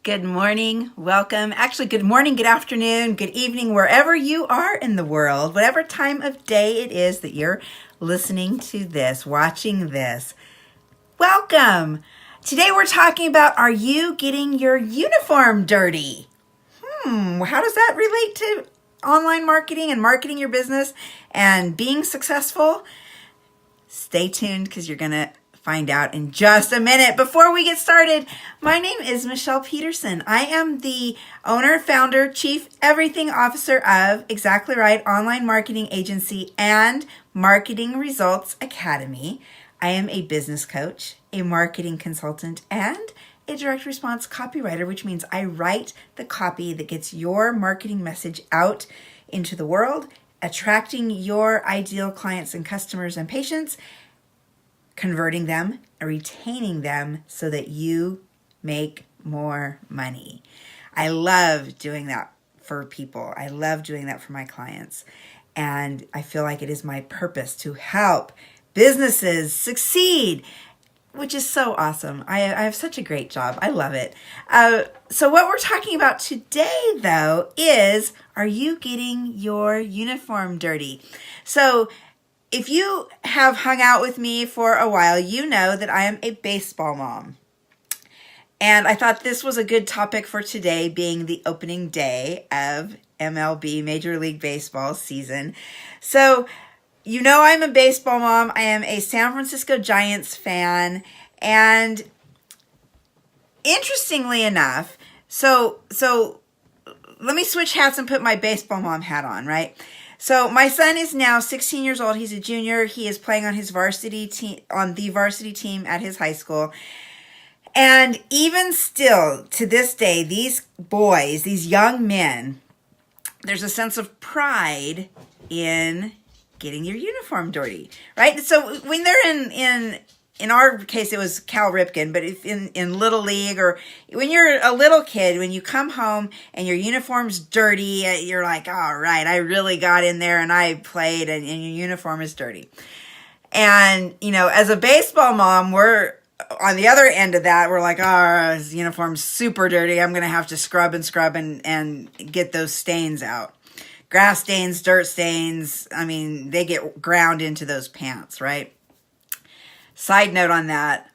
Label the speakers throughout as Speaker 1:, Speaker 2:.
Speaker 1: Good morning, welcome. Actually, good morning, good afternoon, good evening, wherever you are in the world, whatever time of day it is that you're listening to this, watching this. Welcome. Today we're talking about, are you getting your uniform dirty? How does that relate to online marketing and marketing your business and being successful? Stay tuned because you're going to find out in just a minute. Before we get started, my name is Michelle Peterson. I am the owner, founder, chief everything officer of Exactly Right Online Marketing Agency and Marketing Results Academy. I am a business coach, a marketing consultant, and a direct response copywriter, which means I write the copy that gets your marketing message out into the world, attracting your ideal clients and customers and patients, converting them, and retaining them so that you make more money. I love doing that for people. I love doing that for my clients. And I feel like it is my purpose to help businesses succeed, which is so awesome. I have such a great job. I love it. So what we're talking about today, though, is, are you getting your uniform dirty? So if you have hung out with me for a while, you know that I am a baseball mom. And I thought this was a good topic for today, being the opening day of MLB, Major League Baseball season. So, you know I'm a baseball mom. I am a San Francisco Giants fan. And interestingly enough, so let me switch hats and put my baseball mom hat on, right? So my son is now 16 years old. He's a junior. He is playing on his varsity team, on the varsity team at his high school. And even still, to this day, these boys, these young men, there's a sense of pride in getting your uniform dirty, right? So when they're in our case, it was Cal Ripken, but if in Little League, or when you're a little kid, when you come home and your uniform's dirty, you're like, all right, I really got in there and I played, and your uniform is dirty. And, you know, as a baseball mom, we're on the other end of that. We're like, oh, his uniform's super dirty. I'm going to have to scrub and get those stains out. Grass stains, dirt stains. I mean, they get ground into those pants, right? Side note on that,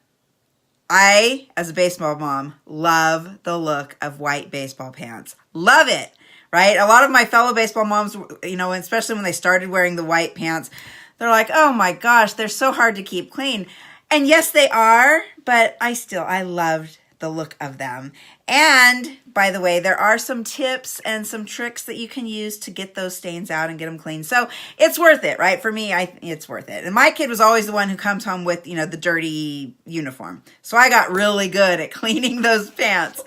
Speaker 1: I, as a baseball mom, love the look of white baseball pants. Love it, right? A lot of my fellow baseball moms, you know, especially when they started wearing the white pants, they're like, oh my gosh, they're so hard to keep clean. And yes, they are, but I loved the look of them. And by the way, there are some tips and some tricks that you can use to get those stains out and get them clean. So it's worth it, right? For me, it's worth it. And my kid was always the one who comes home with, you know, the dirty uniform. So I got really good at cleaning those pants.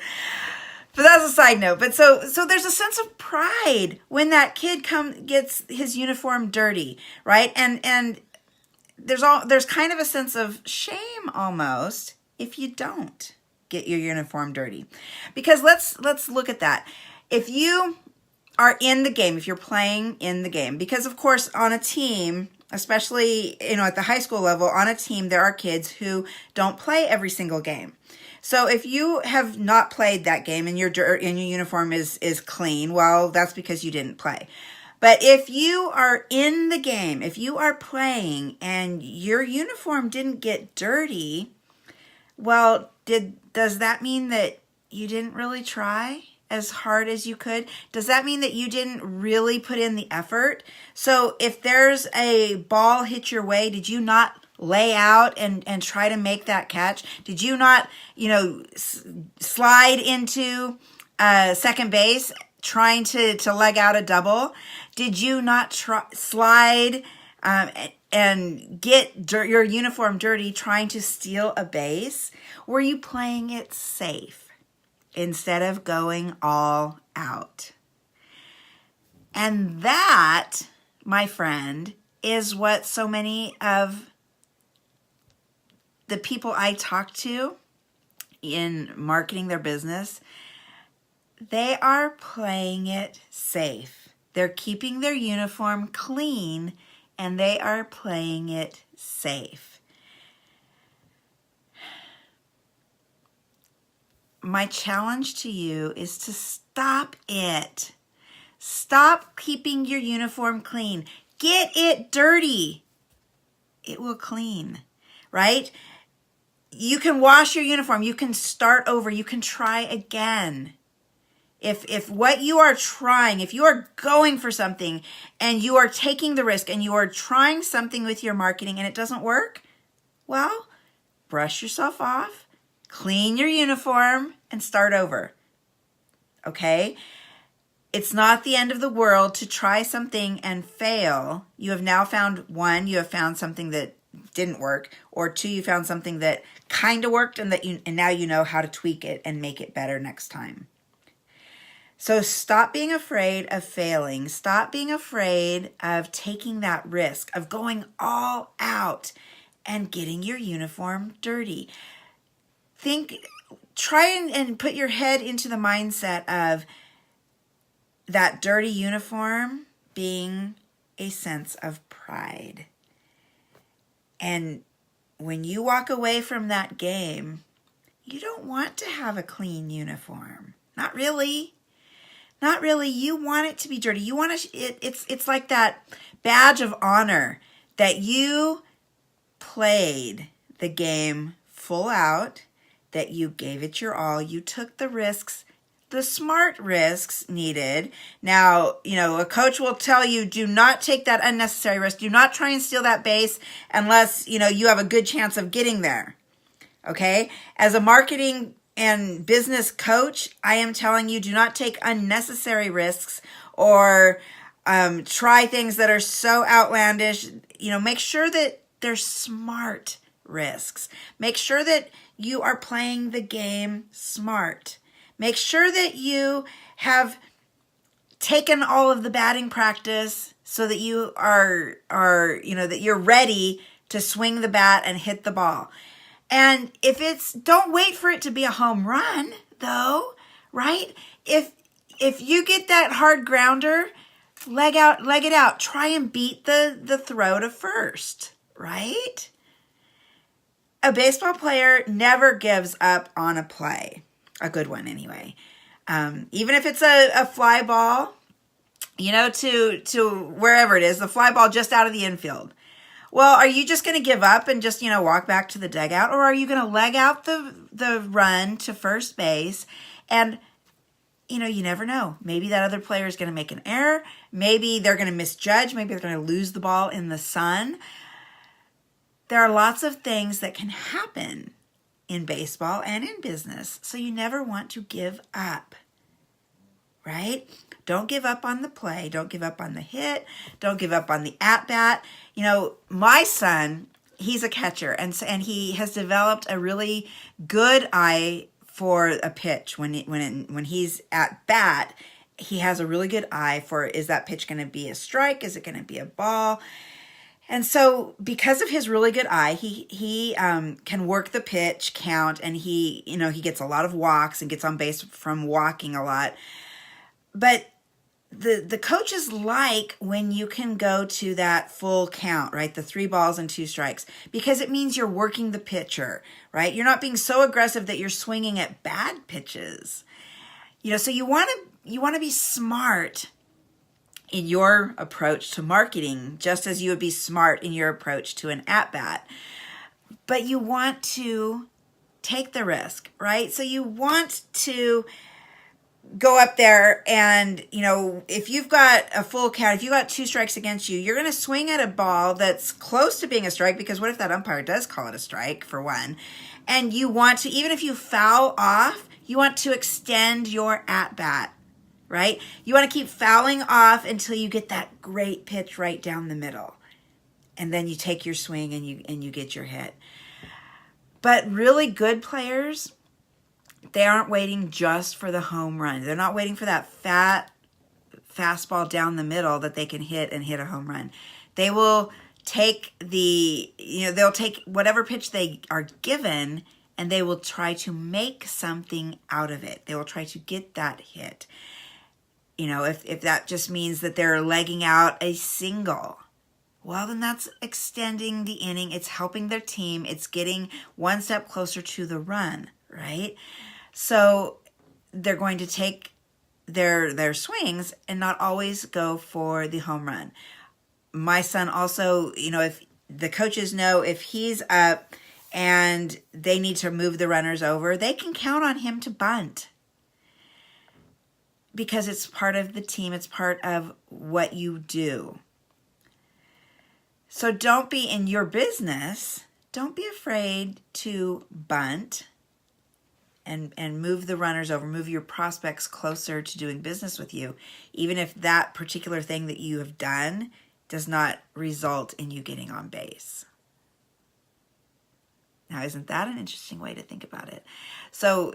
Speaker 1: But that's a side note. But so there's a sense of pride when that kid gets his uniform dirty, right? And there's kind of a sense of shame almost if you don't get your uniform dirty. Because let's look at that. If you are in the game, if you're playing in the game, because of course on a team, especially, you know, at the high school level, on a team, there are kids who don't play every single game. So if you have not played that game and your uniform is clean, well, that's because you didn't play. But if you are in the game, if you are playing and your uniform didn't get dirty, well, does that mean that you didn't really try as hard as you could? Does that mean that you didn't really put in the effort? So if there's a ball hit your way, did you not lay out and try to make that catch? Did you not, you know, slide into second base trying to leg out a double? Did you not slide and get your uniform dirty trying to steal a base? Were you playing it safe instead of going all out? And that, my friend, is what so many of the people I talk to in marketing their business, they are playing it safe. They're keeping their uniform clean and they are playing it safe. my challenge to you is to stop it. Stop keeping your uniform clean. Get it dirty. It will clean, right? You can wash your uniform. You can start over. You can try again. If what you are trying, if you are going for something and you are taking the risk and you are trying something with your marketing and it doesn't work, well, brush yourself off, clean your uniform, and start over. Okay? It's not the end of the world to try something and fail. You have now found, one, you have found something that didn't work, or two, you found something that kind of worked and now you know how to tweak it and make it better next time. So stop being afraid of failing. Stop being afraid of taking that risk, of going all out and getting your uniform dirty. Try and put your head into the mindset of that dirty uniform being a sense of pride. And when you walk away from that game, you don't want to have a clean uniform. Not really. Not really. You want it to be dirty. You want it's like that badge of honor that you played the game full out, that you gave it your all. You took the risks, the smart risks needed. Now, a coach will tell you, do not take that unnecessary risk. Do not try and steal that base unless, you have a good chance of getting there. Okay? As a marketing and business coach, I am telling you, do not take unnecessary risks or try things that are so outlandish. Make sure that they're smart risks. Make sure that you are playing the game smart. Make sure that you have taken all of the batting practice so that you are that you're ready to swing the bat and hit the ball. And don't wait for it to be a home run, though, right? If you get that hard grounder, leg it out. Try and beat the throw to first, right? A baseball player never gives up on a play, a good one anyway. Even if it's a fly ball, to wherever it is, the fly ball just out of the infield. Well, are you just going to give up and just, walk back to the dugout? Or are you going to leg out the run to first base? And, you never know. Maybe that other player is going to make an error. Maybe they're going to misjudge. Maybe they're going to lose the ball in the sun. There are lots of things that can happen in baseball and in business. So you never want to give up, right? Don't give up on the play. Don't give up on the hit. Don't give up on the at-bat. My son, he's a catcher, and he has developed a really good eye for a pitch. When he's at bat, he has a really good eye for, is that pitch going to be a strike? Is it going to be a ball? And so because of his really good eye, he can work the pitch count, and he gets a lot of walks and gets on base from walking a lot. But the coaches like when you can go to that full count, right? The 3 balls and 2 strikes, because it means you're working the pitcher, right? You're not being so aggressive that you're swinging at bad pitches. So you want to be smart in your approach to marketing, just as you would be smart in your approach to an at-bat. But you want to take the risk, right? So you want to go up there and, if you've got a full count, if you've got 2 strikes against you, you're going to swing at a ball that's close to being a strike, because what if that umpire does call it a strike, for one? And you want to, even if you foul off, you want to extend your at-bat, right? You want to keep fouling off until you get that great pitch right down the middle. And then you take your swing and you get your hit. But really good players, they aren't waiting just for the home run. They're not waiting for that fat fastball down the middle that they can hit and hit a home run. They will take they'll take whatever pitch they are given, and they will try to make something out of it. They will try to get that hit. If that just means that they're legging out a single, well, then that's extending the inning. It's helping their team. It's getting one step closer to the run, right? So they're going to take their swings and not always go for the home run. My son also, if the coaches know if he's up and they need to move the runners over, they can count on him to bunt because it's part of the team. It's part of what you do. So don't be in your business. Don't be afraid to bunt and move the runners over, move your prospects closer to doing business with you, even if that particular thing that you have done does not result in you getting on base. Now, isn't that an interesting way to think about it? So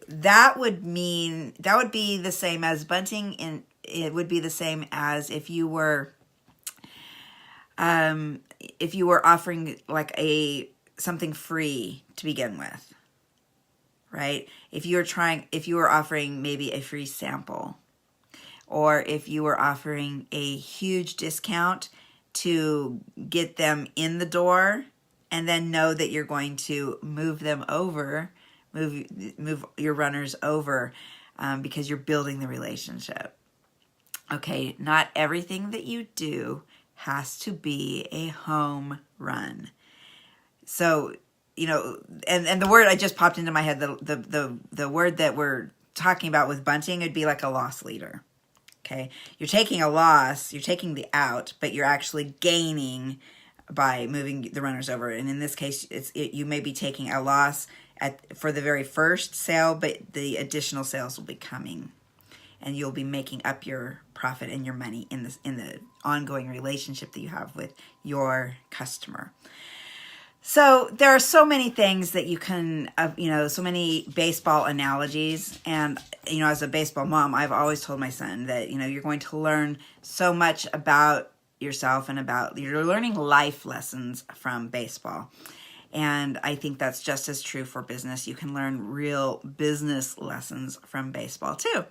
Speaker 1: that would be the same as bunting, and it would be the same as if you were offering like something free to begin with. Right? If you were offering maybe a free sample, or if you were offering a huge discount to get them in the door, and then know that you're going to move them over, move your runners over, because you're building the relationship. Okay, not everything that you do has to be a home run. So, and the word I just popped into my head, the word that we're talking about with bunting would be like a loss leader. Okay, you're taking a loss, you're taking the out, but you're actually gaining by moving the runners over. And in this case, you may be taking a loss for the very first sale, but the additional sales will be coming, and you'll be making up your profit and your money in the ongoing relationship that you have with your customer. So there are so many things that you can, so many baseball analogies. And, as a baseball mom, I've always told my son that, you're going to learn so much about yourself and you're learning life lessons from baseball. And I think that's just as true for business. You can learn real business lessons from baseball too.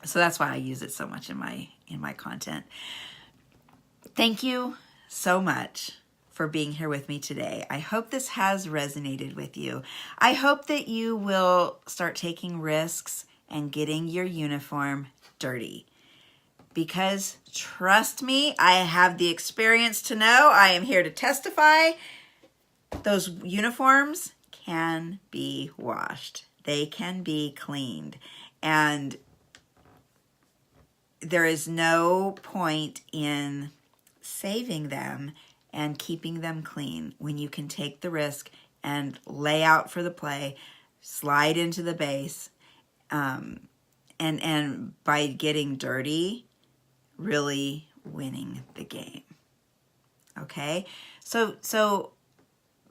Speaker 1: So that's why I use it so much in my content. Thank you so much for being here with me today. I hope this has resonated with you. I hope that you will start taking risks and getting your uniform dirty. Because trust me, I have the experience to know, I am here to testify, those uniforms can be washed. They can be cleaned. And there is no point in saving them and keeping them clean when you can take the risk and lay out for the play, slide into the base, and by getting dirty, really winning the game. Okay? So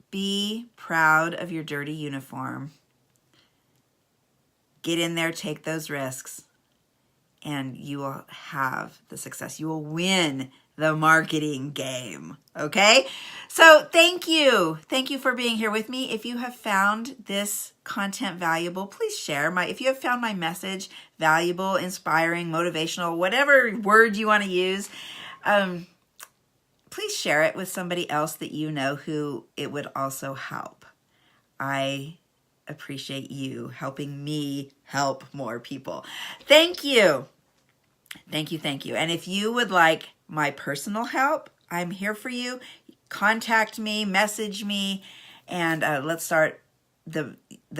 Speaker 1: be proud of your dirty uniform. Get in there, take those risks, and you will have the success. You will win the marketing game. Okay? So thank you. Thank you for being here with me. If you have found this content valuable, please share. If you have found my message valuable, inspiring, motivational, whatever word you want to use, please share it with somebody else that you know who it would also help. I appreciate you helping me help more people. Thank you. Thank you. Thank you. And if you would like my personal help, I'm here for you. Contact me, message me, and let's start the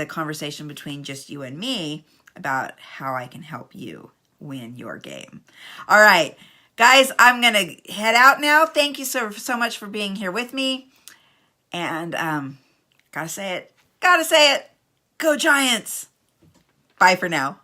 Speaker 1: conversation between just you and me about how I can help you win your game. All right, guys, I'm going to head out now. Thank you so much for being here with me. And gotta say it. Go Giants. Bye for now.